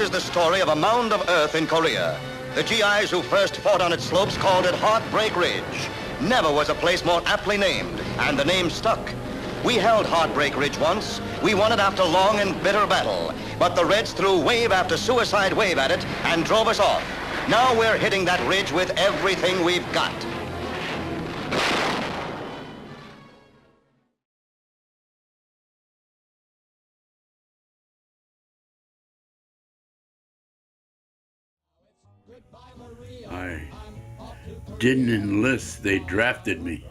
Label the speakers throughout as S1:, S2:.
S1: is the story of a mound of earth in Korea. The GIs who first fought on its slopes called it Heartbreak Ridge. Never was a place more aptly named, and the name stuck. We held Heartbreak Ridge once. We won it after long and bitter battle. But the Reds threw wave after suicide wave at it and drove us off. Now we're hitting that ridge with everything we've got.
S2: I didn't enlist, they drafted me.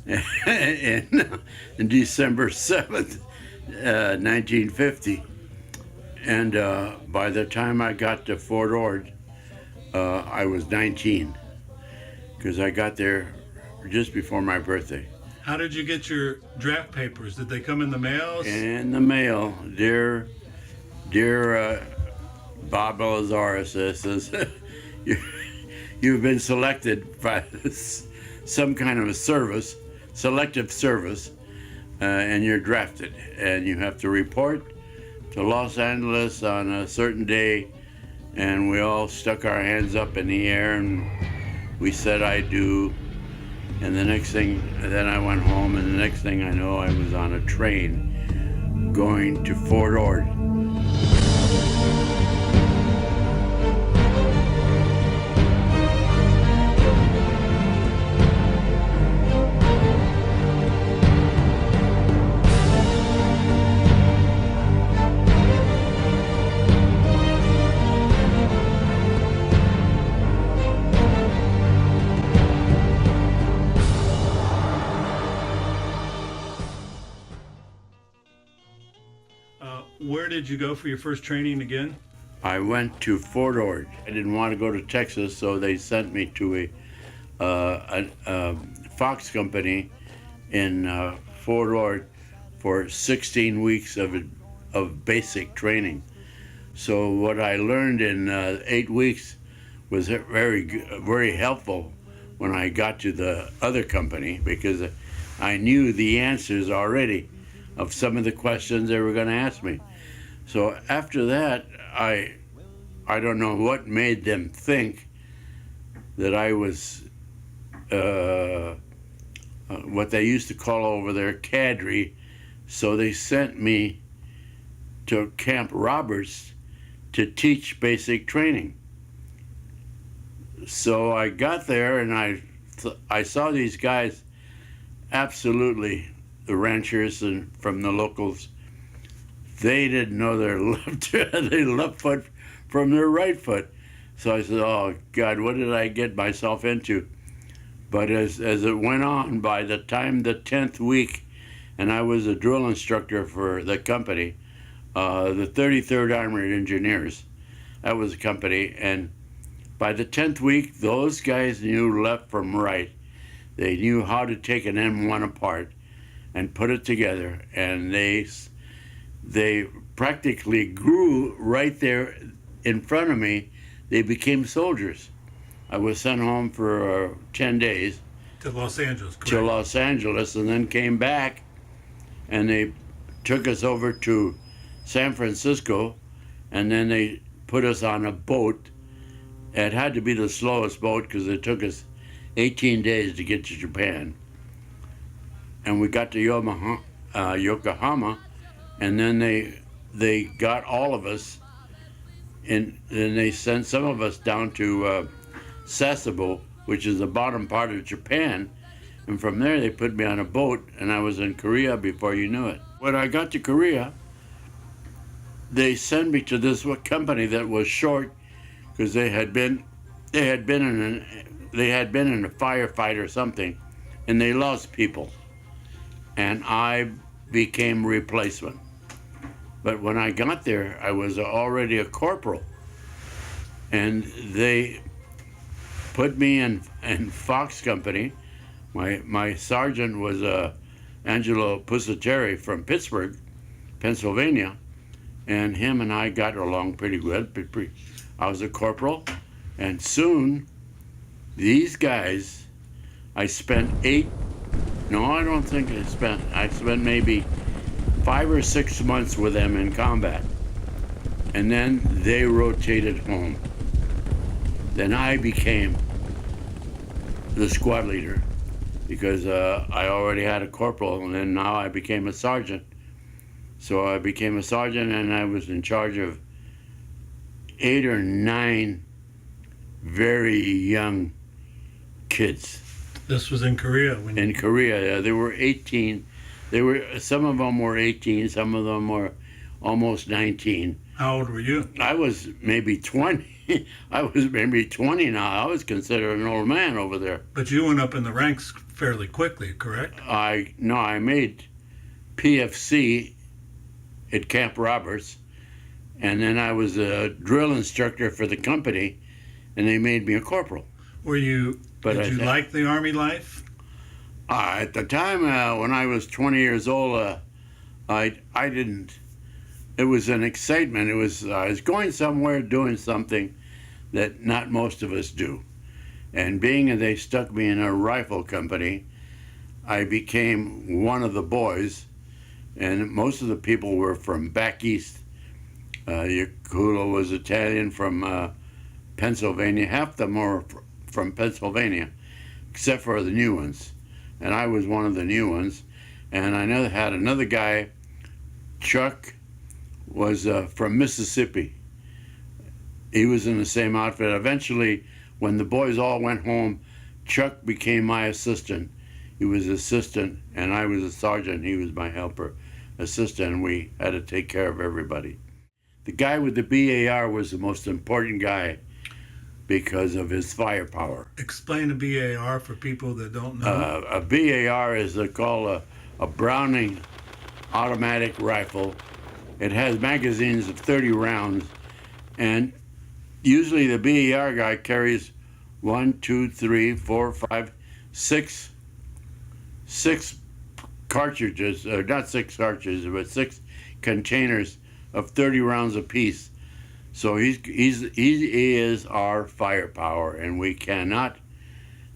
S2: in December 7th, 1950. And by the time I got to Fort Ord, I was 19, because I got there just before my birthday.
S3: How did you get your draft papers? Did they come in the mail?
S2: In the mail, dear Bob Lazarus says, you've been selected by some kind of a service, selective service, and you're drafted, and you have to report to Los Angeles on a certain day. And we all stuck our hands up in the air and we said, I do. And the next thing, then I went home, and the next thing I know, I was on a train going to Fort Ord.
S3: Where did you go for your first training again?
S2: I went to Fort Ord. I didn't want to go to Texas, so they sent me to a Fox company in Fort Ord for 16 weeks of basic training. So what I learned in 8 weeks was very helpful when I got to the other company, because I knew the answers already of some of the questions they were going to ask me. So after that, I don't know what made them think that I was what they used to call over there cadre. So they sent me to Camp Roberts to teach basic training. So I got there, and I saw these guys, absolutely, the ranchers and from the locals. They didn't know their left foot from their right foot. So I said, oh God, what did I get myself into? But as it went on, by the time the 10th week, and I was a drill instructor for the company, the 33rd Armored Engineers, that was the company, and by the 10th week, those guys knew left from right. They knew how to take an M1 apart and put it together, and they practically grew right there in front of me. They became soldiers. I was sent home for 10 days.
S3: To Los Angeles, correct?
S2: To Los Angeles, and then came back, and they took us over to San Francisco, and then they put us on a boat. It had to be the slowest boat because it took us 18 days to get to Japan. And we got to Yokohama, and then they got all of us, and then they sent some of us down to Sasebo, which is the bottom part of Japan, and from there they put me on a boat, and I was in Korea before you knew it. When I got to Korea, they sent me to this company that was short, because they had been in a firefight or something, and they lost people, and I became replacement. But when I got there, I was already a corporal, and they put me in Fox company. My sergeant was Angelo Pusateri from Pittsburgh, Pennsylvania, and him and I got along pretty good. I was a corporal, and soon these guys, I spent maybe 5 or 6 months with them in combat. and then they rotated home. Then I became the squad leader because I already had a corporal, and then now I became a sergeant. So I became a sergeant, and I was in charge of 8 or 9 very young kids.
S3: This was in Korea
S2: In Korea, they were 18. Some of them were 18, some of them were almost 19.
S3: How old were you?
S2: I was maybe 20. I was maybe 20 now. I was considered an old man over there.
S3: But you went up in the ranks fairly quickly, correct?
S2: I made PFC at Camp Roberts, and then I was a drill instructor for the company, and they made me a corporal.
S3: Did you like the Army life?
S2: At the time when I was 20 years old, I didn't. It was an excitement. I was going somewhere, doing something that not most of us do. And being that they stuck me in a rifle company, I became one of the boys. And most of the people were from back east. Yakulo was Italian from Pennsylvania. Half of them were from Pennsylvania, except for the new ones. And I was one of the new ones. And I had another guy, Chuck, was from Mississippi. He was in the same outfit. Eventually, when the boys all went home, Chuck became my assistant. He was assistant, and I was a sergeant. He was my helper, assistant, and we had to take care of everybody. The guy with the BAR was the most important guy because of his firepower.
S3: Explain the BAR for people that don't know.
S2: A BAR is called a Browning automatic rifle. It has magazines of 30 rounds, and usually the BAR guy carries 1, 2, 3, 4, 5, 6 cartridges, or not 6 cartridges, but 6 containers of 30 rounds apiece. So he is our firepower, and we cannot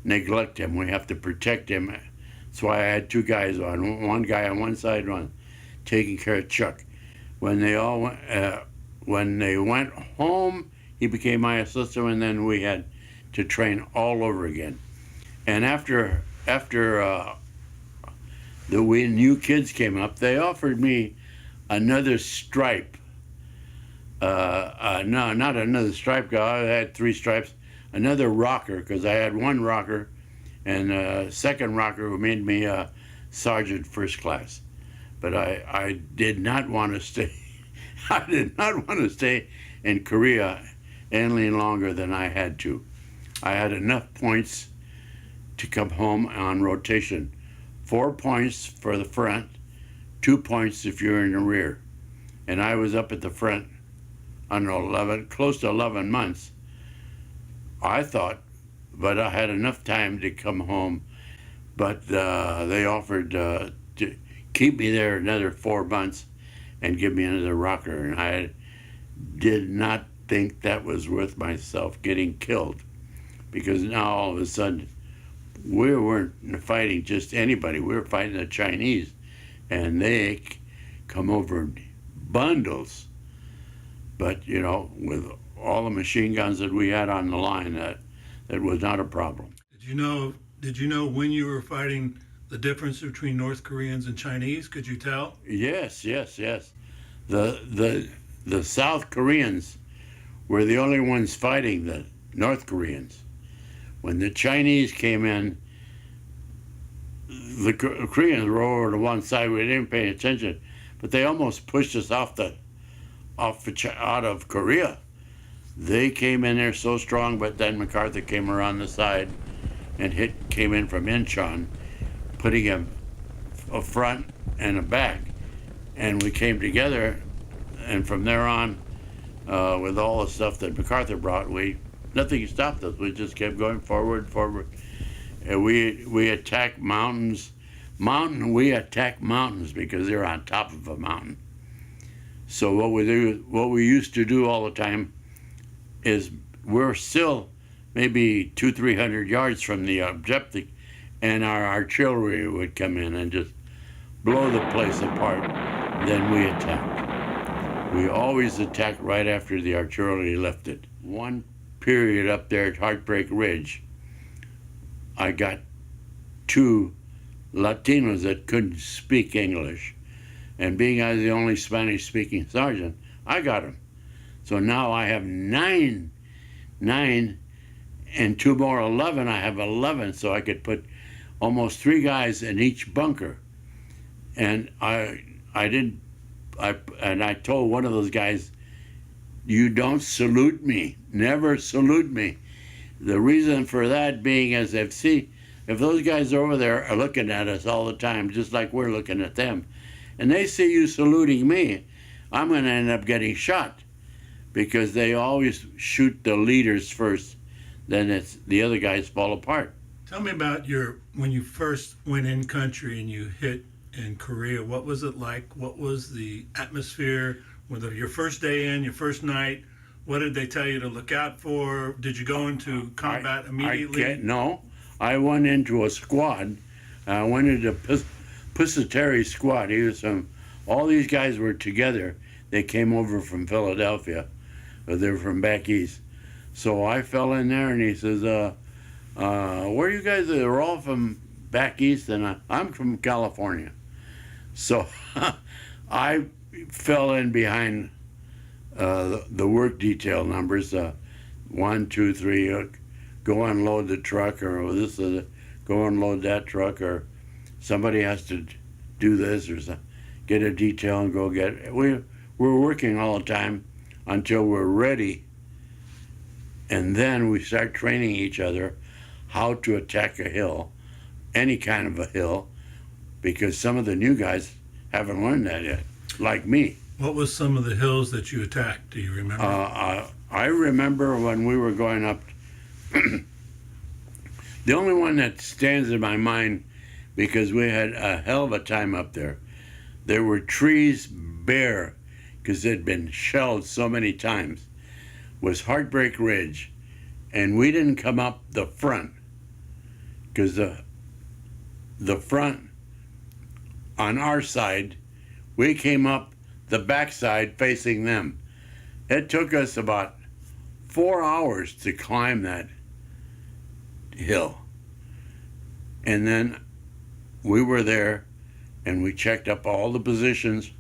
S2: neglect him. We have to protect him. That's why I had 2 guys one guy on one side, one taking care of Chuck. When they went home, he became my assistant, and then we had to train all over again. And after the new kids came up, they offered me another stripe. No, not another stripe. I had 3 stripes. Another rocker, because I had 1 rocker, and a second rocker who made me a sergeant first class. But I did not want to stay. I did not want to stay in Korea any longer than I had to. I had enough points to come home on rotation. 4 points for the front, 2 points if you're in the rear. And I was up at the front on close to 11 months. I thought, but I had enough time to come home. But they offered to keep me there another 4 months and give me another rocker. And I did not think that was worth myself getting killed, because now all of a sudden we weren't fighting just anybody. We were fighting the Chinese, and they come over in bundles. But, with all the machine guns that we had on the line, that was not a problem.
S3: Did you know when you were fighting the difference between North Koreans and Chinese? Could you tell?
S2: Yes. The South Koreans were the only ones fighting the North Koreans. When the Chinese came in, the Koreans were over to one side. We didn't pay attention, but they almost pushed us out of Korea. They came in there so strong, but then MacArthur came around the side and came in from Incheon, putting him a front and a back, and we came together. And from there on, with all the stuff that MacArthur brought, nothing stopped us. We just kept going forward. And we attacked mountains. We attack mountains because they're on top of a mountain. So what we used to do all the time is we're still maybe 200-300 yards from the objective, and our artillery would come in and just blow the place apart. Then we attacked. We always attacked right after the artillery lifted. One period up there at Heartbreak Ridge, I got 2 Latinos that couldn't speak English. And being I was the only Spanish-speaking sergeant, I got them. So now I have 9, and 2 more 11. I have 11, so I could put almost 3 guys in each bunker. And I told one of those guys, "You don't salute me. Never salute me." The reason for that being is if those guys over there are looking at us all the time, just like we're looking at them, and they see you saluting me, I'm going to end up getting shot, because they always shoot the leaders first, then it's the other guys fall apart.
S3: Tell me about when you first went in country and you hit in Korea. What was it like? What was the atmosphere? Your first day in, your first night, what did they tell you to look out for? Did you go into combat immediately?
S2: No, I went into a squad. I went into Pusateri squad. All these guys were together. They came over from Philadelphia, but they were from back east. So I fell in there, and he says, where are you guys? They're all from back east, and I'm from California. So I fell in behind the work detail numbers, 1, 2, 3, go unload the truck, or go unload that truck, or somebody has to do this, or get a detail and go get it. We're working all the time until we're ready, and then we start training each other how to attack a hill, any kind of a hill, because some of the new guys haven't learned that yet, like me.
S3: What was some of the hills that you attacked? Do you remember?
S2: I remember when we were going up, the only one that stands in my mind, because we had a hell of a time up there. There were trees bare, because they'd been shelled so many times, was Heartbreak Ridge. And we didn't come up the front, because the front on our side, we came up the backside facing them. It took us about 4 hours to climb that hill. And then we were there, and we checked up all the positions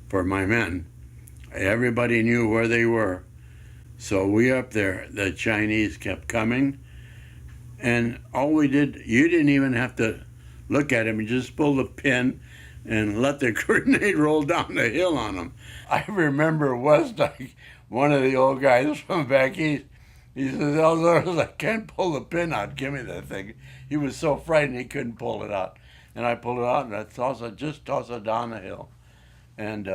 S2: for my men. Everybody knew where they were. So we up there, the Chinese kept coming, and all we did, you didn't even have to look at them, you just pull the pin and let the grenade roll down the hill on them. I remember Wesdyke, one of the old guys from back east, he says, "Elzar, I can't pull the pin out, give me that thing." He was so frightened he couldn't pull it out. And I pulled it out, and I just toss it down the hill. And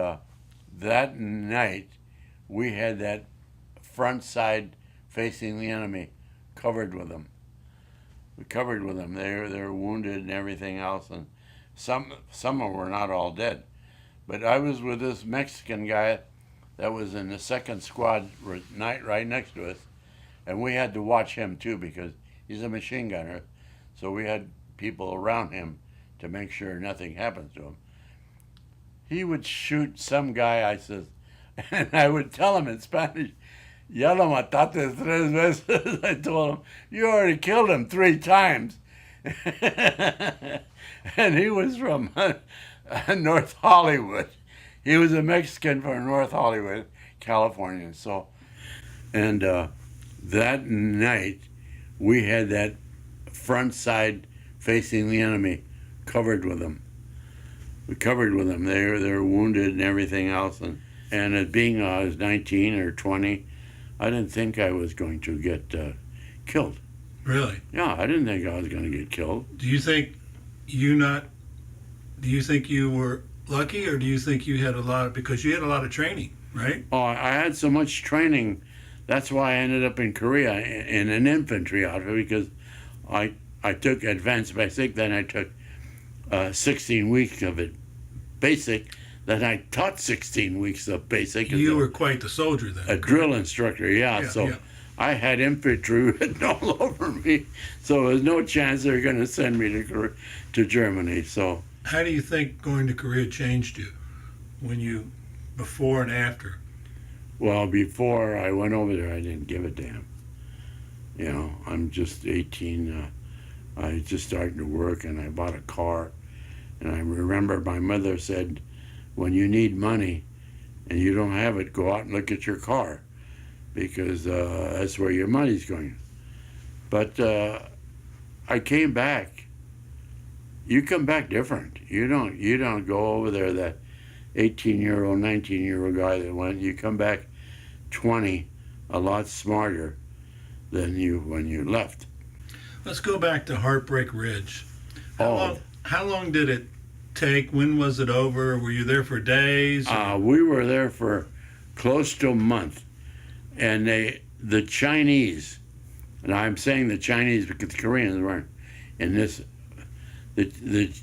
S2: that night, we had that front side facing the enemy covered with them. We covered with them. They were wounded and everything else, and some of them were not all dead. But I was with this Mexican guy that was in the second squad right next to us, and we had to watch him too, because he's a machine gunner. So we had people around him to make sure nothing happens to him. He would shoot some guy, I says, and I would tell him in Spanish, "Ya lo mataste 3 veces." I told him, "You already killed him 3 times." And he was from North Hollywood. He was a Mexican from North Hollywood, California. So, and that night, we had that front side facing the enemy covered with them. We covered with them. They were wounded and everything else. And it being I was 19 or 20, I didn't think I was going to get killed.
S3: Really?
S2: Yeah, I didn't think I was going to get killed.
S3: Do you think you were lucky, or do you think you had because you had a lot of training, right?
S2: Oh, I had so much training. That's why I ended up in Korea in an infantry outfit, because I took advanced basic, then I took 16 weeks of it basic, then I taught 16 weeks of basic.
S3: You were quite the soldier then.
S2: A drill instructor, yeah. I had infantry written all over me, so there was no chance they were going to send me to Germany. So,
S3: how do you think going to Korea changed you, before and after?
S2: Well, before I went over there, I didn't give a damn. You know, I'm just 18. I was just starting to work, and I bought a car. And I remember my mother said, when you need money and you don't have it, go out and look at your car, because that's where your money's going. But I came back. You come back different. You don't go over there that 18-year-old, 19-year-old guy that went. You come back 20, a lot smarter than you when you left.
S3: Let's go back to Heartbreak Ridge.
S2: Oh.
S3: How long did it take? When was it over? Were you there for days?
S2: We were there for close to a month, and the Chinese, and I'm saying the Chinese because the Koreans weren't in this. The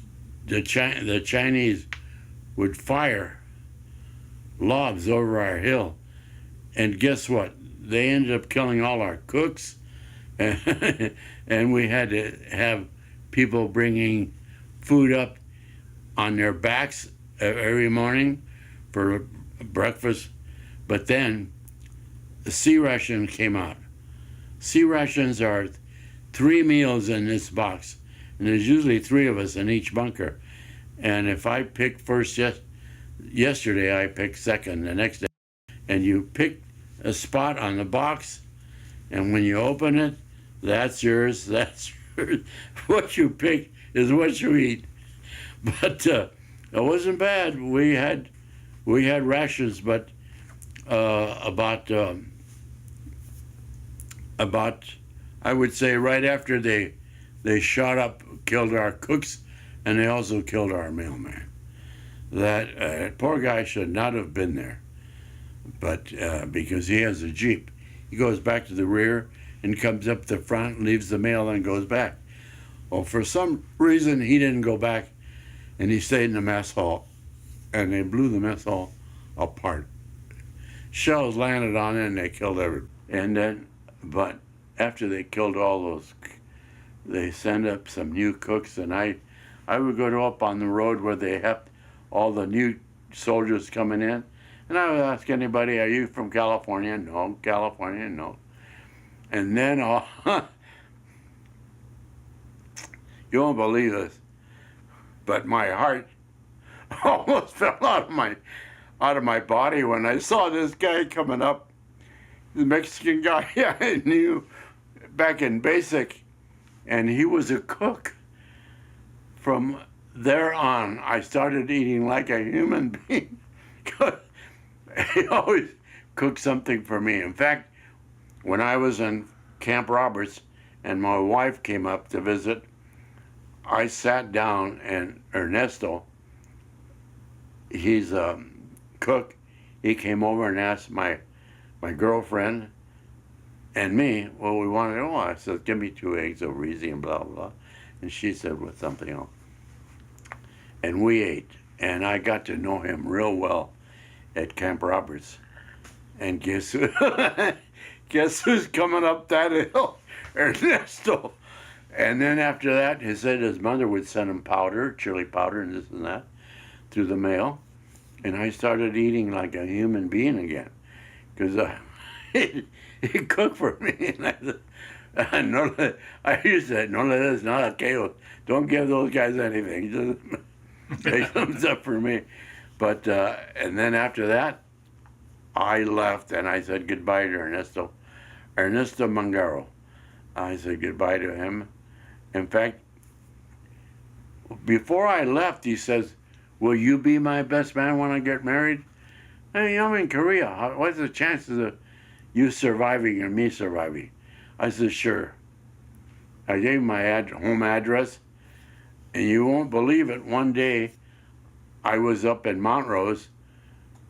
S2: Chinese would fire lobs over our hill, and guess what? They ended up killing all our cooks, and we had to have people bringing food up on their backs every morning for breakfast. But then the sea rations came out. Sea rations are 3 meals in this box, and there's usually 3 of us in each bunker. And if I picked first yesterday, I picked second the next day. And you pick a spot on the box, and when you open it, that's yours, that's yours. What you pick is what you eat. But it wasn't bad. We had rations, but about I would say right after they shot up, killed our cooks, and they also killed our mailman. That poor guy should not have been there, but because he has a Jeep, he goes back to the rear and comes up the front, leaves the mail, and goes back. Well, for some reason, he didn't go back, and he stayed in the mess hall, and they blew the mess hall apart. Shells landed on it, and they killed everyone. And then, but after they killed all those, they sent up some new cooks, and I would go up on the road where they have all the new soldiers coming in, and I would ask anybody, are you from California? No. California? No. And then, you won't believe this, but my heart almost fell out of my body when I saw this guy coming up, the Mexican guy I knew back in basic, and he was a cook. From there on, I started eating like a human being. He always cooked something for me. In fact, when I was in Camp Roberts and my wife came up to visit, I sat down, and Ernesto, he's a cook, he came over and asked my girlfriend and me what we wanted. Oh, I said, give me 2 eggs over easy and blah, blah. And she said, with something else. And we ate, and I got to know him real well at Camp Roberts. And guess who? Guess who's coming up that hill? Ernesto. And then after that, he said his mother would send him powder, chili powder, and this and that, through the mail. And I started eating like a human being again, because he cooked for me. And I used to say, no le des nada a aquellos. Don't give those guys anything. Just take some stuff for me. But, and then after that, I left, and I said goodbye to Ernesto Mangaro. I said goodbye to him. In fact, before I left, he says, will you be my best man when I get married? Hey, I'm in Korea. What's the chances of you surviving and me surviving? I said, sure. I gave him my home address, and you won't believe it. One day, I was up in Montrose,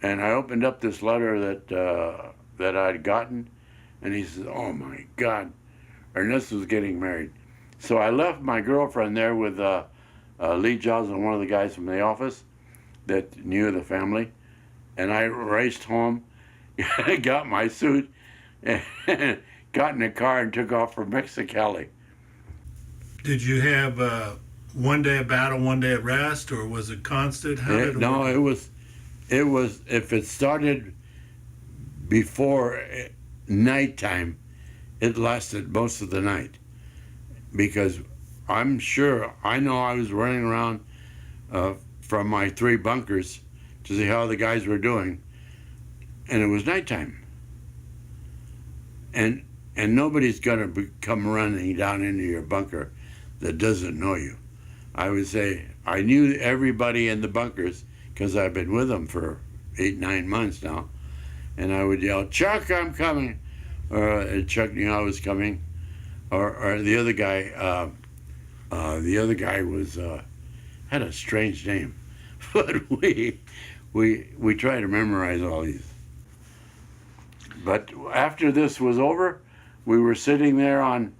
S2: and I opened up this letter that I'd gotten, and he says, oh my God, Ernesto's getting married. So I left my girlfriend there with Lee Giles and one of the guys from the office that knew the family, and I raced home, got my suit, and got in the car and took off for Mexicali.
S3: Did you have one day of battle, one day of rest, or was it constant? How did it work?
S2: It was, if it started before nighttime, it lasted most of the night. Because I'm sure, I know I was running around from my 3 bunkers to see how the guys were doing, and it was nighttime. And nobody's gonna come running down into your bunker that doesn't know you. I would say I knew everybody in the bunkers because I've been with them for 8-9 months now, and I would yell, "Chuck, I'm coming," or Chuck knew I was coming, or the other guy. The other guy was had a strange name, but we try to memorize all these. But after this was over, we were sitting there on,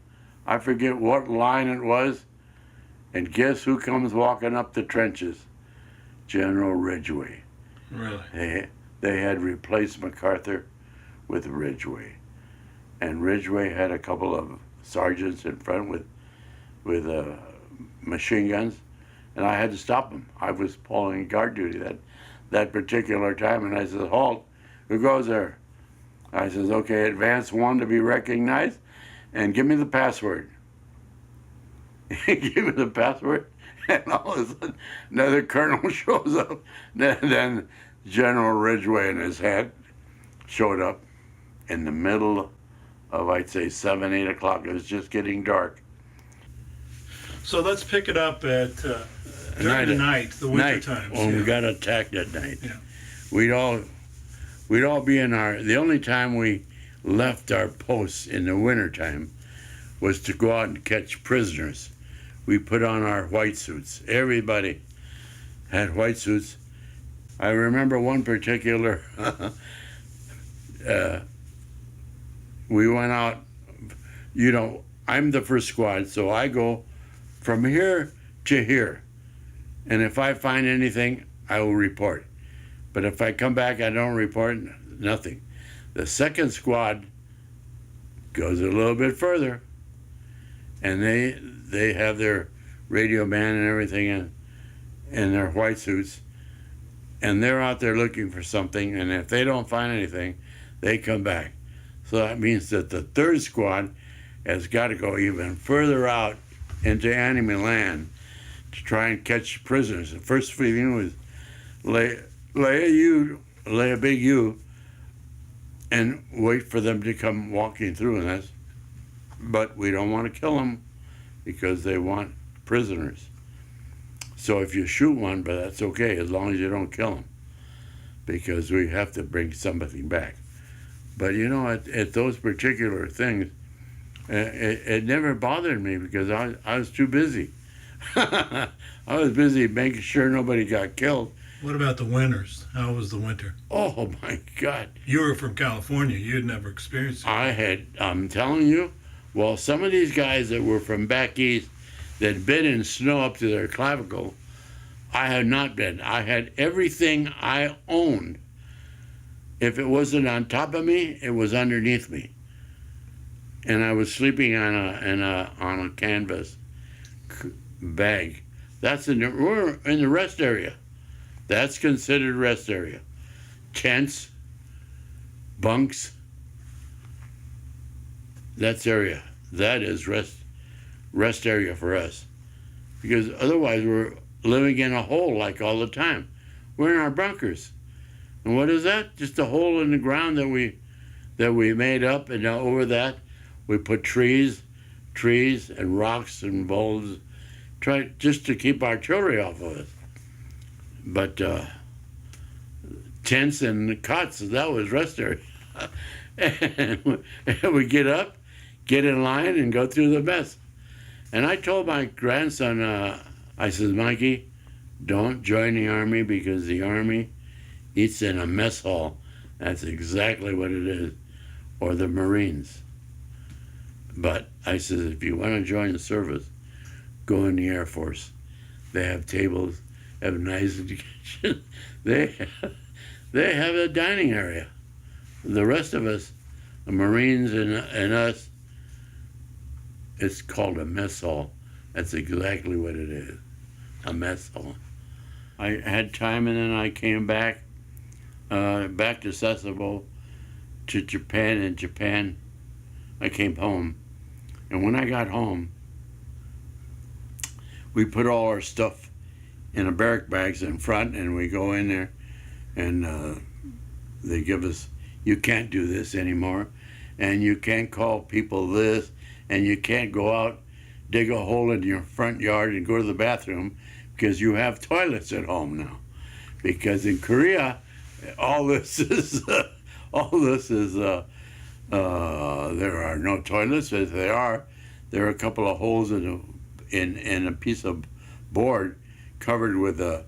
S2: I forget what line it was, and guess who comes walking up the trenches? General Ridgway.
S3: Really?
S2: They had replaced MacArthur with Ridgway, and Ridgway had a couple of sergeants in front with machine guns, and I had to stop them. I was pulling guard duty that particular time, and I said, "Halt! Who goes there?" I says, "Okay, advance 1 to be recognized, and give me the password." Give me the password, and all of a sudden, another colonel shows up. Then General Ridgway and his head showed up in the middle of, I'd say, 7, 8 o'clock. It was just getting dark.
S3: So let's pick it up at during the night, the winter times.
S2: When we got attacked at night.
S3: Yeah.
S2: We'd all be in the only time we left our posts in the wintertime was to go out and catch prisoners. We put on our white suits. Everybody had white suits. I remember one particular, we went out, I'm the first squad, so I go from here to here. And if I find anything, I will report. But if I come back, I don't report nothing. The second squad goes a little bit further, and they have their radio man and everything in their white suits, and they're out there looking for something, and if they don't find anything, they come back. So that means that the third squad has got to go even further out into enemy land to try and catch prisoners. The first feeling was lay a big U and wait for them to come walking through, and but we don't want to kill them because they want prisoners. So if you shoot one, but that's okay as long as you don't kill them, because we have to bring somebody back. But at those particular things, it never bothered me because I was too busy. I was busy making sure nobody got killed.
S3: What about the winters? How was the winter?
S2: Oh my God.
S3: You were from California. You had never experienced it.
S2: I'm telling you, well, some of these guys that were from back east that been in snow up to their clavicle, I had not been. I had everything I owned. If it wasn't on top of me, it was underneath me. And I was sleeping on a canvas bag. We're in the rest area. That's considered rest area. Tents, bunks, that's area. That is rest area for us. Because otherwise we're living in a hole like all the time. We're in our bunkers. And what is that? Just a hole in the ground that we made up, and now over that we put trees and rocks and boulders, just to keep artillery off of it. But tents and cots, that was rest area. And we get up, get in line, and go through the mess. And I told my grandson, I said, "Mikey, don't join the Army because the Army eats in a mess hall." That's exactly what it is. Or the Marines. But I said, if you want to join the service, go in the Air Force. They have tables, have nice education. They have a dining area. The rest of us, the Marines and us, it's called a mess hall. That's exactly what it is, a mess hall. I had time, and then I came back to Sasebo, to Japan. In Japan, I came home, and when I got home, we put all our stuff in a barrack bags in front, and we go in there, and they give us, you can't do this anymore, and you can't call people this, and you can't go out, dig a hole in your front yard and go to the bathroom because you have toilets at home now. Because in Korea, all this is there are no toilets. If there are a couple of holes in a piece of board covered with a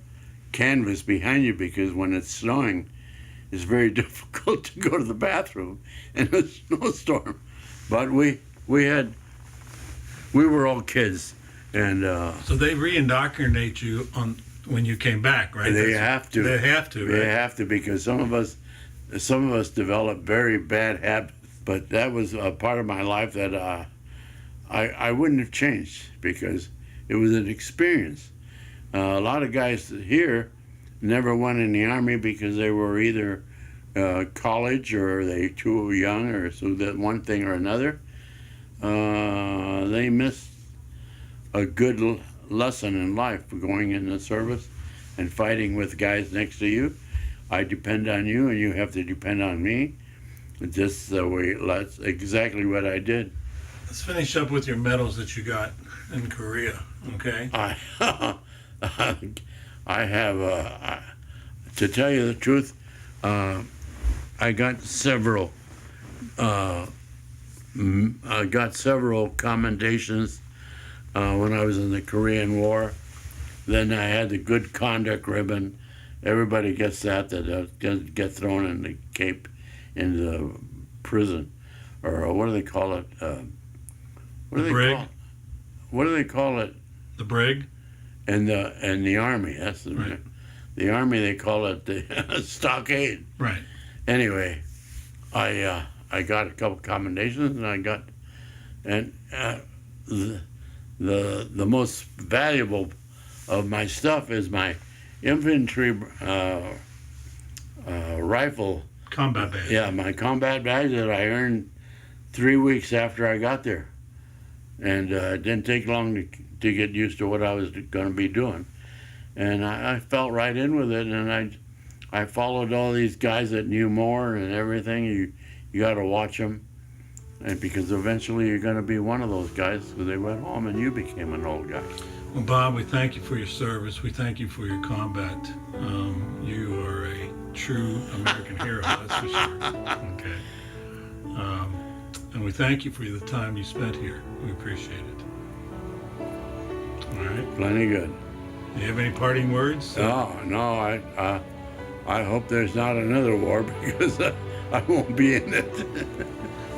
S2: canvas behind you, because when it's snowing, it's very difficult to go to the bathroom in a snowstorm. But we were all kids, and
S3: so they re-indoctrinate you on when you came back, right?
S2: They have to.
S3: They have to. Right?
S2: They have to, because some of us develop very bad habits. But that was a part of my life that I wouldn't have changed, because it was an experience. A lot of guys here never went in the Army because they were either college or they too young, or so that one thing or another. They missed a good lesson in life going in the service and fighting with guys next to you. I depend on you, and you have to depend on me. Just the way, that's exactly what I did.
S3: Let's finish up with your medals that you got in Korea, okay?
S2: I have, to tell you the truth, I got several commendations when I was in the Korean War. Then I had the Good Conduct ribbon. Everybody gets that get thrown in the Cape, in the prison, or what do they call it? What do they call it?
S3: The brig.
S2: And the Army. That's the
S3: right.
S2: The Army, they call it the stockade.
S3: Right.
S2: Anyway, I got a couple commendations, and the most valuable of my stuff is my infantry rifle
S3: combat badge.
S2: Yeah, my combat badge that I earned 3 weeks after I got there, and it didn't take long to get used to what I was going to be doing, and I felt right in with it, and I followed all these guys that knew more and everything. You got to watch them, and because eventually you're going to be one of those guys. So they went home, and you became an old guy.
S3: Well, Bob, we thank you for your service. We thank you for your combat. You are a true American hero, that's for sure. Okay. And we thank you for the time you spent here. We appreciate it. All right.
S2: Plenty good.
S3: Do you have any parting words?
S2: No. I hope there's not another war, because I won't be in it.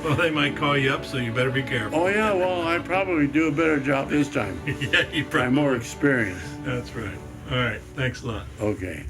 S3: Well, they might call you up, so you better be careful.
S2: Oh, yeah, well, I'd probably do a better job this time.
S3: Yeah, you probably.
S2: I'm more experienced.
S3: That's right. All right, thanks a lot.
S2: Okay.